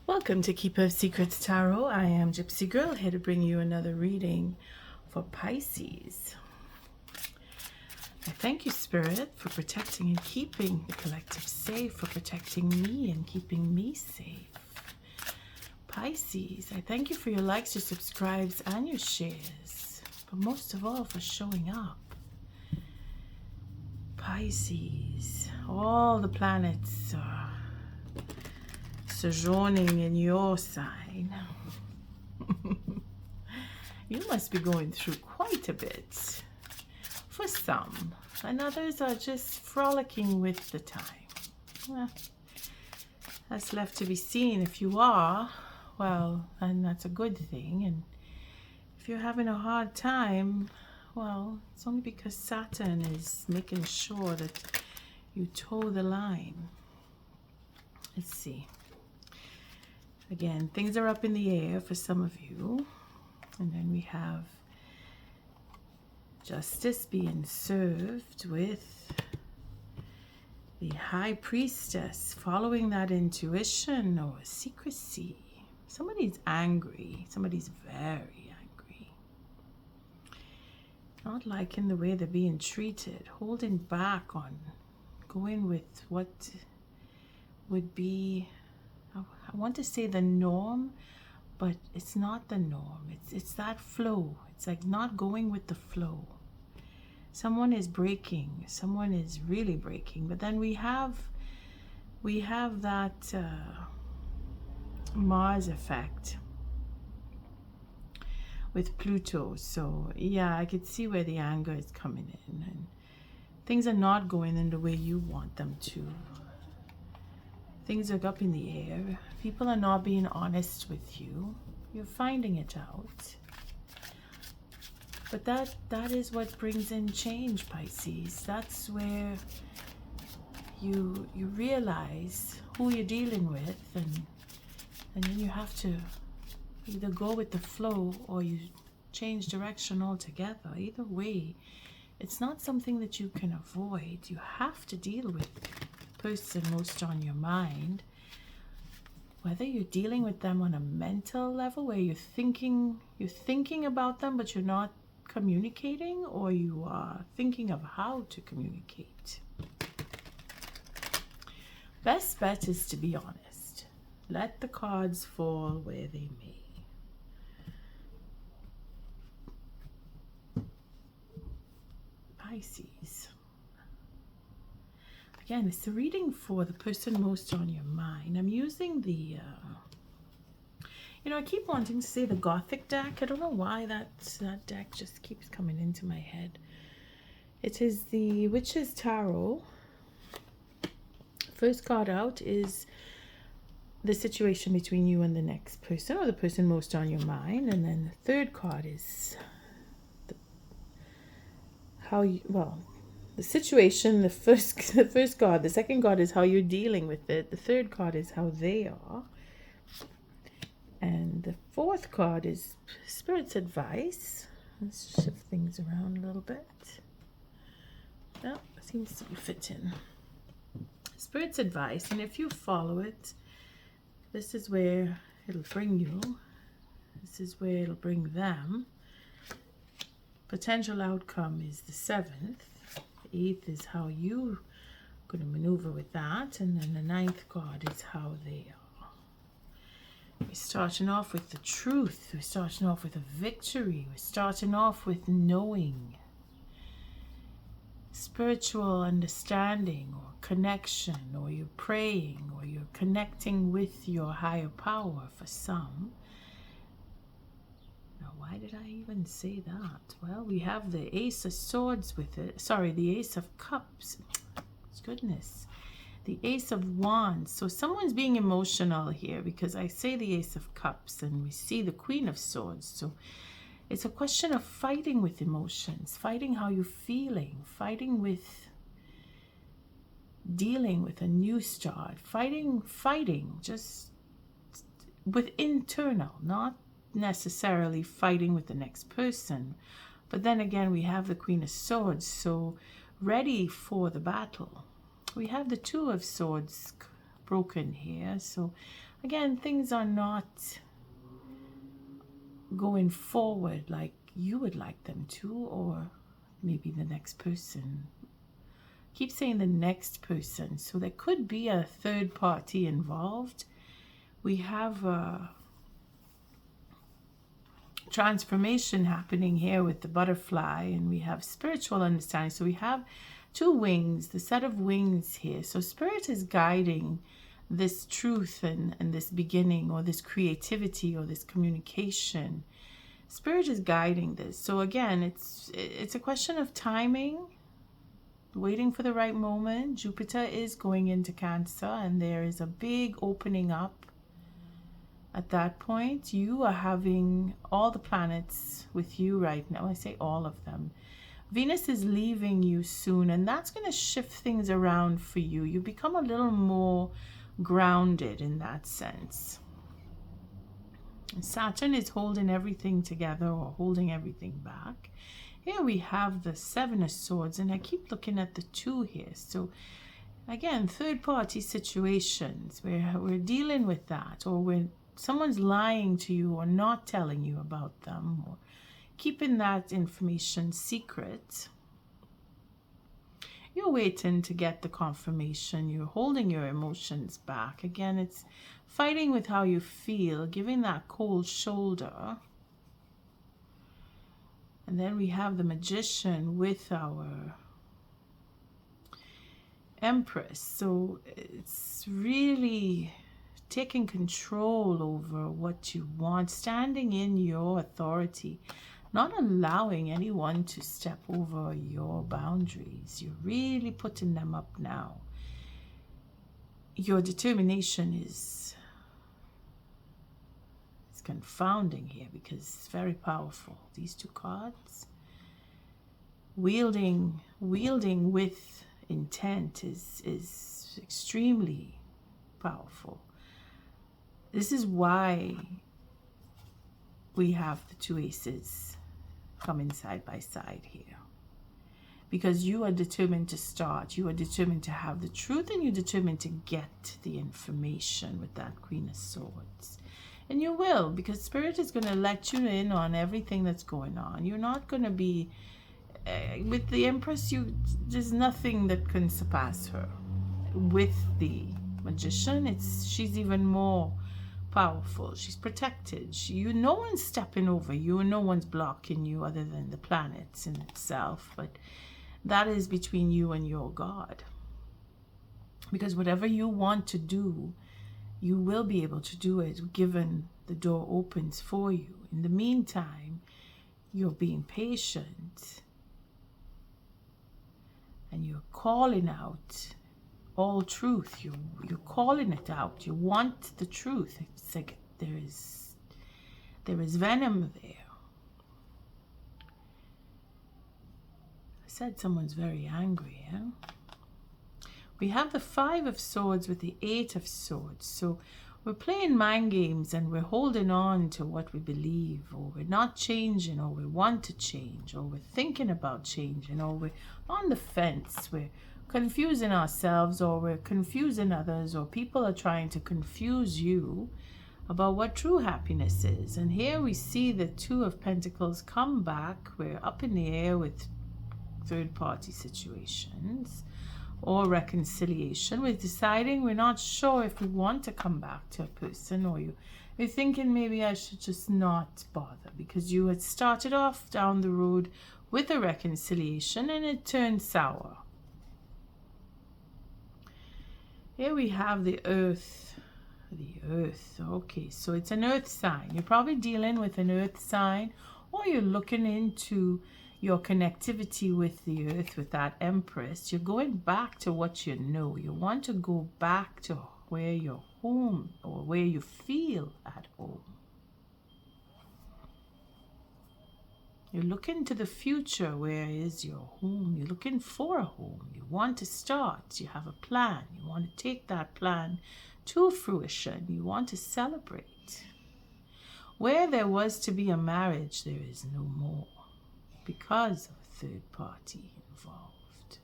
Welcome to Keeper of Secrets Tarot. I am Gypsy Girl, here to bring you another reading for Pisces. I thank you, Spirit, for protecting and keeping the collective safe, for protecting me and keeping me safe. Pisces, I thank you for your likes, your subscribes, and your shares, but most of all for showing up. Pisces, all the planets are sojourning in your sign. You must be going through quite a bit for some, and others are just frolicking with the time. Well, that's left to be seen. If you are, well, and that's a good thing, and if you're having a hard time, well, it's only because Saturn is making sure that you toe the line. Let's see. Again, things are up in the air for some of you. And then we have justice being served with the High Priestess following that intuition or secrecy. Somebody's angry. Somebody's very angry. Not liking the way they're being treated. Holding back on going with what would be, I want to say the norm, but it's not the norm. It's that flow. It's like not going with the flow. Someone is breaking. Someone is really breaking. But then we have that Mars effect with Pluto. So yeah, I could see where the anger is coming in, and things are not going in the way you want them to. Things are up in the air. People are not being honest with you. You're finding it out. But that is what brings in change, Pisces. That's where you realize who you're dealing with, and then you have to either go with the flow or you change direction altogether. Either way, it's not something that you can avoid. You have to deal with person most on your mind, whether you're dealing with them on a mental level where you're thinking about them but you're not communicating, or you are thinking of how to communicate. Best bet is to be honest. Let the cards fall where they may. Pisces. Again, it's a reading for the person most on your mind. I'm using the, I keep wanting to say the Gothic deck. I don't know why that deck just keeps coming into my head. It is the Witch's Tarot. First card out is the situation between you and the next person, or the person most on your mind. And then the third card is the situation. The first card. The second card is how you're dealing with it. The third card is how they are. And the fourth card is Spirit's advice. Let's shift things around a little bit. Well, it seems to be fitting. Spirit's advice, and if you follow it, this is where it'll bring you. This is where it'll bring them. Potential outcome is the 7th. The 8th is how you're going to maneuver with that. And then the 9th card is how they are. We're starting off with the truth. We're starting off with a victory. We're starting off with knowing. Spiritual understanding or connection, or you're praying, or you're connecting with your higher power for some. Now, why did I even say that? Well, we have the Ace of Swords with it. Sorry, the Ace of Cups. Goodness. The Ace of Wands. So someone's being emotional here, because I say the Ace of Cups and we see the Queen of Swords. So it's a question of fighting with emotions, fighting how you're feeling, fighting with dealing with a new start, fighting just with internal, not necessarily fighting with the next person. But then again, we have the Queen of Swords, so ready for the battle. We have the Two of Swords broken here, so again, things are not going forward like you would like them to, or maybe the next person. Keep saying the next person. So there could be a third party involved. We have a transformation happening here with the butterfly, and we have spiritual understanding. So we have two wings, the set of wings here. So spirit is guiding this truth and this beginning, or this creativity, or this communication. Spirit is guiding this. So again, it's a question of timing, waiting for the right moment. Jupiter is going into Cancer, and there is a big opening up. At that point, you are having all the planets with you right now. I say all of them. Venus is leaving you soon, and that's going to shift things around for you. You become a little more grounded in that sense. Saturn is holding everything together, or holding everything back. Here we have the Seven of Swords, and I keep looking at the 2 here. So again, third party situations where we're dealing with that, or when someone's lying to you or not telling you about them, or keeping that information secret. You're waiting to get the confirmation. You're holding your emotions back. Again, it's fighting with how you feel, giving that cold shoulder. And then we have the Magician with our Empress. So it's really taking control over what you want, standing in your authority, not allowing anyone to step over your boundaries. You're really putting them up now. Your determination is confounding here, because it's very powerful. These 2 cards, wielding with intent, is extremely powerful. This is why we have the 2 aces coming side by side here. Because you are determined to start. You are determined to have the truth, and you're determined to get the information with that Queen of Swords. And you will, because Spirit is going to let you in on everything that's going on. You're not going to be... with the Empress, there's nothing that can surpass her. With the Magician, she's even more powerful. She's protected. No one's stepping over you, and no one's blocking you other than the planets in itself. But that is between you and your God. Because whatever you want to do, you will be able to do it, given the door opens for you. In the meantime, you're being patient, and you're calling out all truth. You're calling it out. You want the truth. It's like there is venom there. I said someone's very angry, eh? We have the 5 of Swords with the 8 of Swords. So we're playing mind games, and we're holding on to what we believe, or we're not changing, or we want to change, or we're thinking about changing, or we're on the fence. We're confusing ourselves, or we're confusing others, or people are trying to confuse you about what true happiness is. And here we see the 2 of Pentacles come back. We're up in the air with third-party situations or reconciliation. We're deciding, we're not sure if we want to come back to a person, or you're thinking maybe I should just not bother, because you had started off down the road with a reconciliation and it turned sour. Here we have the Earth. The Earth. Okay, so it's an Earth sign. You're probably dealing with an Earth sign, or you're looking into your connectivity with the Earth, with that Empress. You're going back to what you know. You want to go back to where you're home, or where you feel at home. You're looking to the future. Where is your home? You're looking for a home. You want to start. You have a plan. You want to take that plan to fruition. You want to celebrate. Where there was to be a marriage, there is no more, because of a third party involved.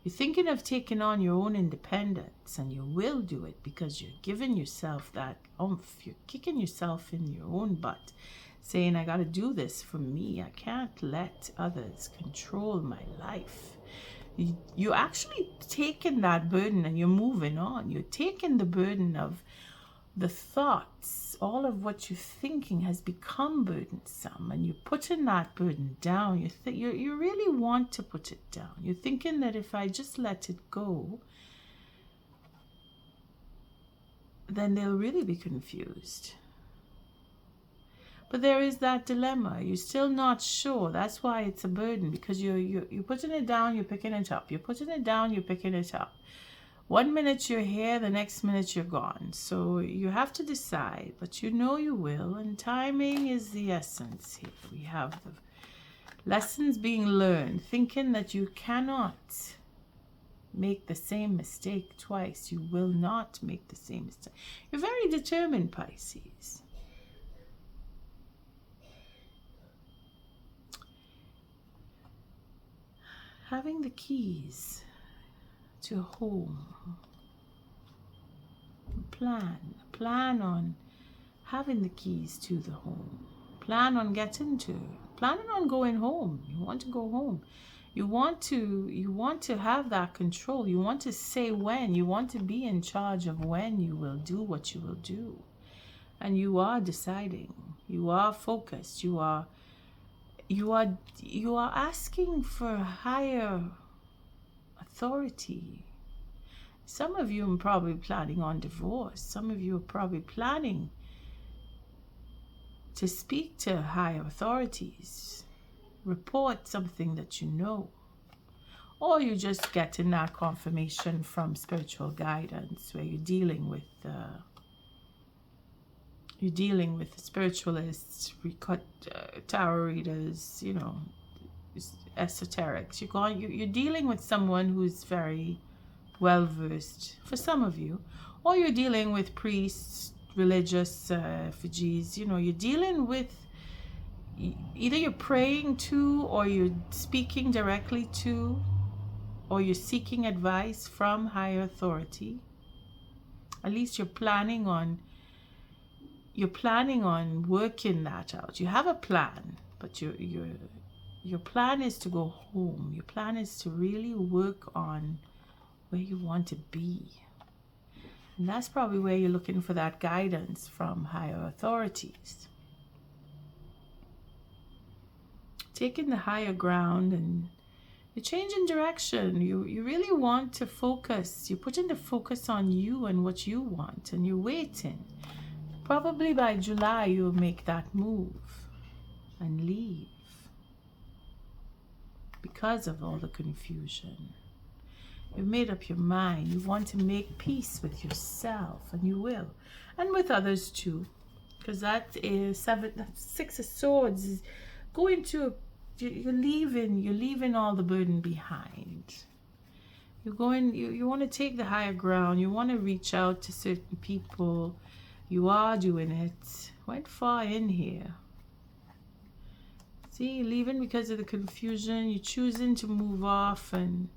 You're thinking of taking on your own independence, and you will do it because you're giving yourself that oomph. You're kicking yourself in your own butt, saying, I got to do this for me. I can't let others control my life. You're actually taking that burden and you're moving on. You're taking the burden of the thoughts. All of what you're thinking has become burdensome, and you're putting that burden down. You really want to put it down. You're thinking that if I just let it go, then they'll really be confused. But there is that dilemma. You're still not sure. That's why it's a burden, because you're putting it down, you're picking it up. You're putting it down, you're picking it up. 1 minute you're here, the next minute you're gone. So you have to decide, but you know you will, and timing is the essence here. We have the lessons being learned, thinking that you cannot make the same mistake twice. You will not make the same mistake. You're very determined, Pisces. Having the keys to a home. Plan on having the keys to the home. Plan on planning on going home. You want to go home. You want to have that control. You want to say when. You want to be in charge of when you will do what you will do. And you are deciding. You are focused. You are asking for higher authority. Some of you are probably planning on divorce. Some of you are probably planning to speak to higher authorities, report something that you know, or you're just getting that confirmation from spiritual guidance, where you're dealing with spiritualists, tarot readers, esoterics. You're dealing with someone who's very well versed, for some of you, or you're dealing with priests, religious effigies. You're dealing with, either you're praying to, or you're speaking directly to, or you're seeking advice from higher authority. At least you're planning on working that out. You have a plan, but your plan is to go home. Your plan is to really work on where you want to be. And that's probably where you're looking for that guidance from higher authorities. Taking the higher ground, and you're changing direction. You really want to focus. You're putting the focus on you and what you want, and you're waiting. Probably by July you'll make that move and leave because of all the confusion. You've made up your mind. You want to make peace with yourself, and you will, and with others too, because that is Six of Swords is going to, you're leaving all the burden behind. You want to take the higher ground. You want to reach out to certain people. You are doing it. Went far in here. See, leaving because of the confusion. You're choosing to move off and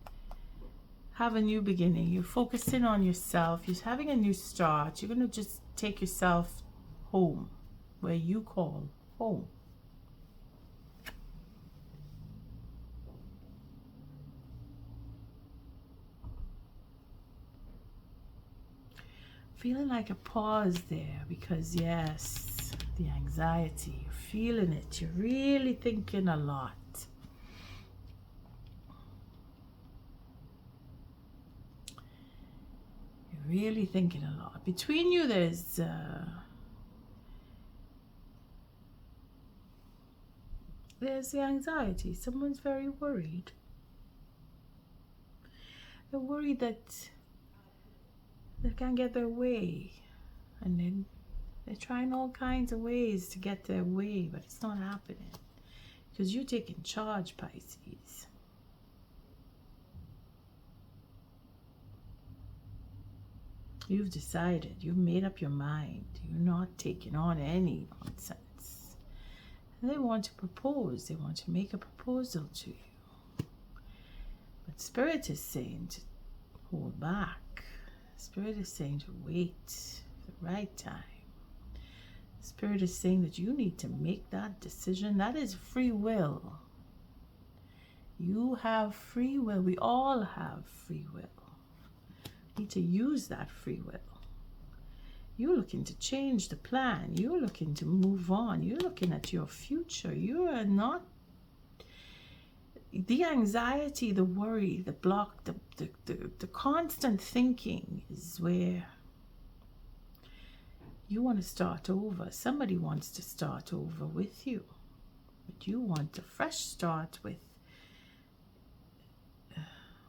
have a new beginning. You're focusing on yourself. You're having a new start. You're going to just take yourself home, where you call home. Feeling like a pause there, because yes, the anxiety, you're feeling it. You're really thinking a lot. Really thinking a lot. Between you, there's the anxiety. Someone's very worried. They're worried that they can't get their way, and then they're trying all kinds of ways to get their way, but it's not happening because you're taking charge, Pisces. You've decided. You've made up your mind. You're not taking on any nonsense. And they want to propose. They want to make a proposal to you. Spirit is saying to hold back. Spirit is saying to wait for the right time. Spirit is saying that you need to make that decision. That is free will. You have free will. We all have free will. You need to use that free will. You're looking to change the plan. You're looking to move on. You're looking at your future. You are not... The anxiety, the worry, the block, the constant thinking is where you want to start over. Somebody wants to start over with you. But you want a fresh start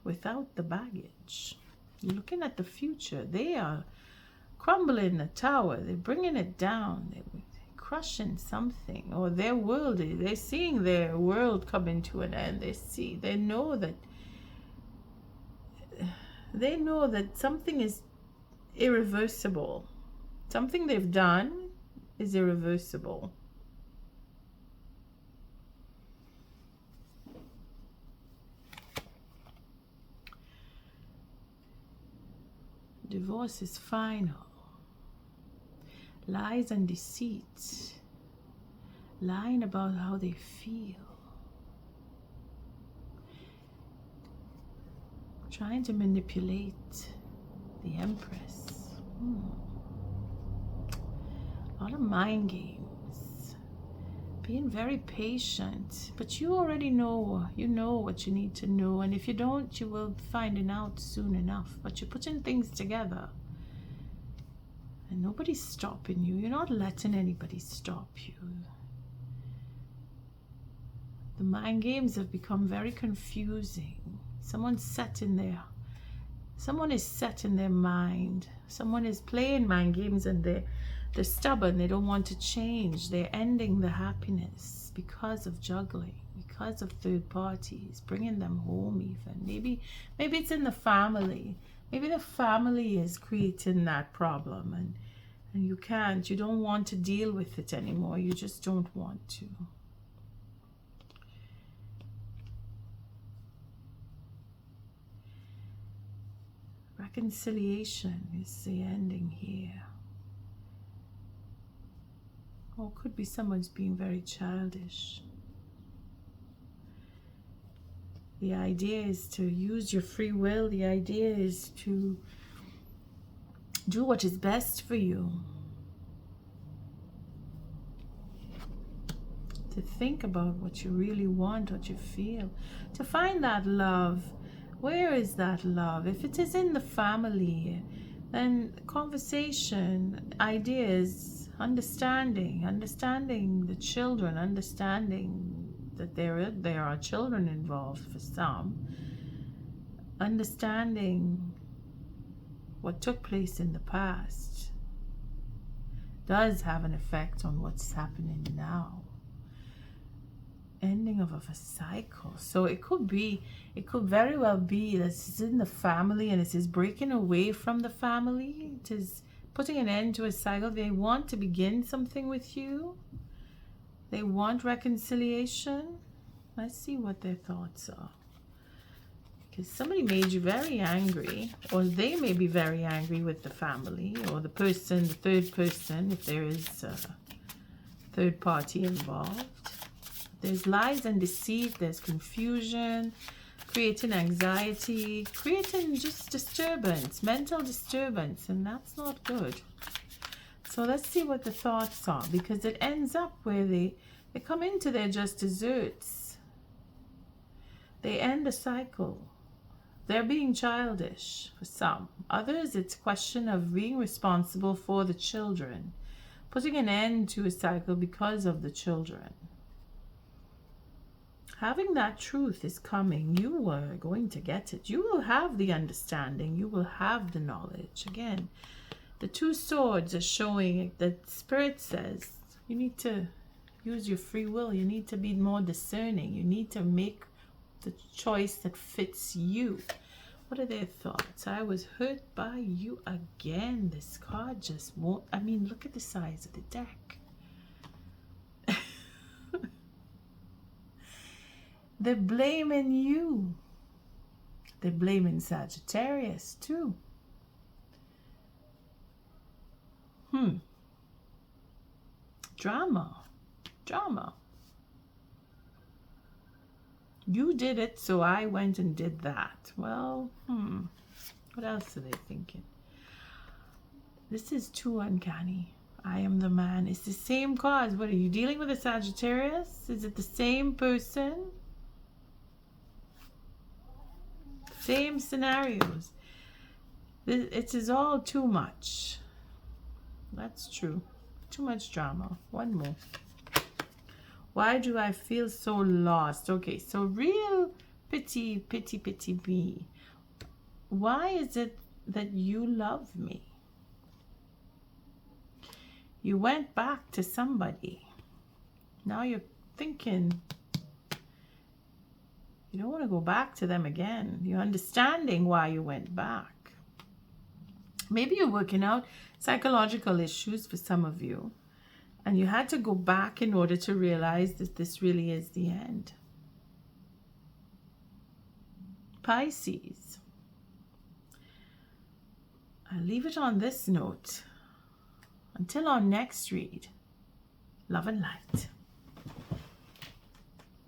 without the baggage. You're looking at the future. They are crumbling the tower. They're bringing it down. They're crushing something. Or their world, they're seeing their world coming to an end. They know that something is irreversible. Something they've done is irreversible. Divorce is final. Lies and deceit. Lying about how they feel. Trying to manipulate the Empress. A lot of mind games. Being very patient. But you already know. You know what you need to know. And if you don't, you will find it out soon enough. But you're putting things together. And nobody's stopping you. You're not letting anybody stop you. The mind games have become very confusing. Someone is set in their mind. Someone is playing mind games and they're stubborn. They don't want to change. They're ending the happiness because of juggling, because of third parties, bringing them home even. Maybe it's in the family. Maybe the family is creating that problem and you don't want to deal with it anymore. You just don't want to. Reconciliation is the ending here. Or it could be someone's being very childish. The idea is to use your free will. The idea is to do what is best for you. To think about what you really want, what you feel. To find that love. Where is that love? If it is in the family, then conversation, ideas, understanding the children, understanding that there are children involved for some, understanding what took place in the past does have an effect on what's happening now. Ending of a cycle. So it could very well be that this is in the family and this is breaking away from the family. It is putting an end to a cycle. They want to begin something with you. They want reconciliation. Let's see what their thoughts are. Because somebody made you very angry, or they may be very angry with the family, or the third person, if there is a third party involved. There's lies and deceit, there's confusion, creating anxiety, creating just disturbance, mental disturbance, and that's not good. So let's see what the thoughts are, because it ends up where they come into their just desserts. They end a cycle. They're being childish for some. Others, it's a question of being responsible for the children, putting an end to a cycle because of the children. Having that truth is coming. You are going to get it. You will have the understanding. You will have the knowledge. Again, the two swords are showing that Spirit says you need to use your free will. You need to be more discerning. You need to make the choice that fits you. What are their thoughts? I was hurt by you again. This card just won't. I mean, look at the size of the deck. They're blaming you. they're blaming Sagittarius too. Drama. You did it, so I went and did that. Well, what else are they thinking? This is too uncanny. I am the man. It's the same cause. What, are you dealing with a Sagittarius? Is it the same person? Same scenarios. It is all too much. That's true. Too much drama. One more. Why do I feel so lost? Okay, so real pity me. Why is it that you love me? You went back to somebody. Now you're thinking you don't want to go back to them again. You're understanding why you went back. Maybe you're working out psychological issues for some of you, and you had to go back in order to realize that this really is the end. Pisces. I'll leave it on this note. Until our next read, love and light.